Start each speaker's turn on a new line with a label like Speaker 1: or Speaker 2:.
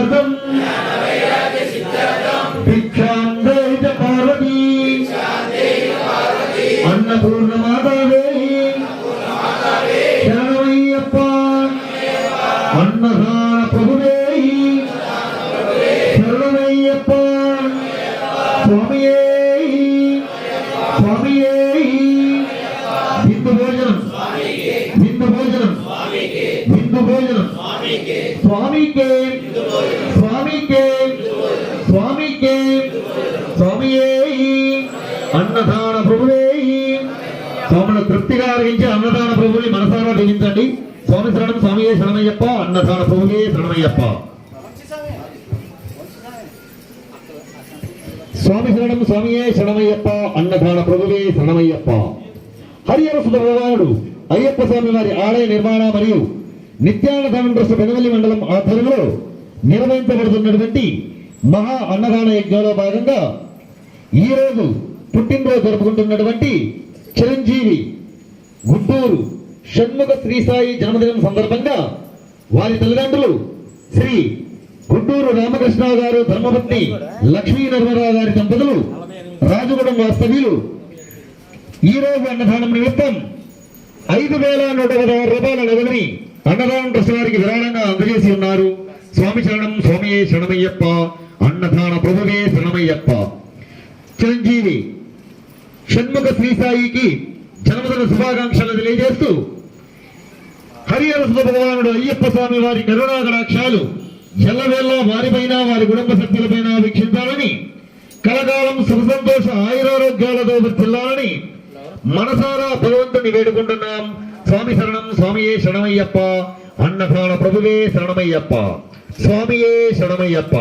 Speaker 1: सिद्ध्यर्थम भिक्षां देहि च पार्वती अन्नपूर्ण माता देहि शरणमय्यप्पा अन्नदान प्रभु देहि शरणमय्यप्पा स्वामिये स्वामिये बिंदु भोजनम बिंदु भोजनम बिंदु भोजनम स्वामी के स्वामी के स्वामी के स्वामिये अन्नदान प्रभुवे स्वामी तृप्तिगा आरगिंచి अन्नदान प्रभुని మనసారా దీవించండి स्वामी शरणम स्वामिये शरणमయ్యప్ప अन्नदान प्रभुवे शरणमయ్యప్ప स्वामी शरणम स्वामिये शरणमయ్యప్ప अन्नदान प्रभुवे शरणमయ్యప్ప హరిహర సుత భగవానుడు అయ్యప్ప స్వామి వారి ఆలయ నిర్మాణ మరియు నిత్యాన్నదానం ట్రస్ట్ పెదవల్లి మండలం ఆధ్వర్యంలో నిర్వహించబడుతున్నటువంటి మహా అన్నదాన యజ్ఞంలో భాగంగా ఈ రోజు పుట్టినరోజు జరుపుకుంటున్నటువంటి చిరంజీవి గుంటూరు షణ్ముఖ శ్రీసాయి జన్మదినం సందర్భంగా వారి తల్లిదండ్రులు శ్రీ గుంటూరు రామకృష్ణ గారు ధర్మపత్ని లక్ష్మీ నర్మదా గారి దంపతులు రాజగూడెం వాస్తవ్యులు ఈ రోజు అన్నదానం నిమిత్తం 5,116 రూపాయల నగదుని అన్నదానం ట్రస్ట్ వారికి విరాళంగా అందజేసి ఉన్నారు. స్వామి శరణం స్వామియే శరణమయ్యప్ప అన్నదాన ప్రభువే శరణమయ్యప్ప. చిరంజీవి షణ్ముఖ శ్రీసాయికి జన్మదిన శుభాకాంక్షలు తెలియజేస్తూ హరిహర సుత భగవానుడు అయ్యప్ప స్వామి వారి కరుణా కటాక్షాలు ఎల్లవేళ వారిపైన వారి కుటుంబ సభ్యులపైన వీక్షించాలని కలకాలం సుఖ సంతోష ఆయురారోగ్యాలతో వర్తిల్లాలని మనసారా భగవంతుని వేడుకుంటున్నాం. స్వామి శరణం స్వామియే శరణమయ్యప్ప అన్నదాన ప్రభువే శరణమయ్యప్ప స్వామియే శరణమయ్యప్ప.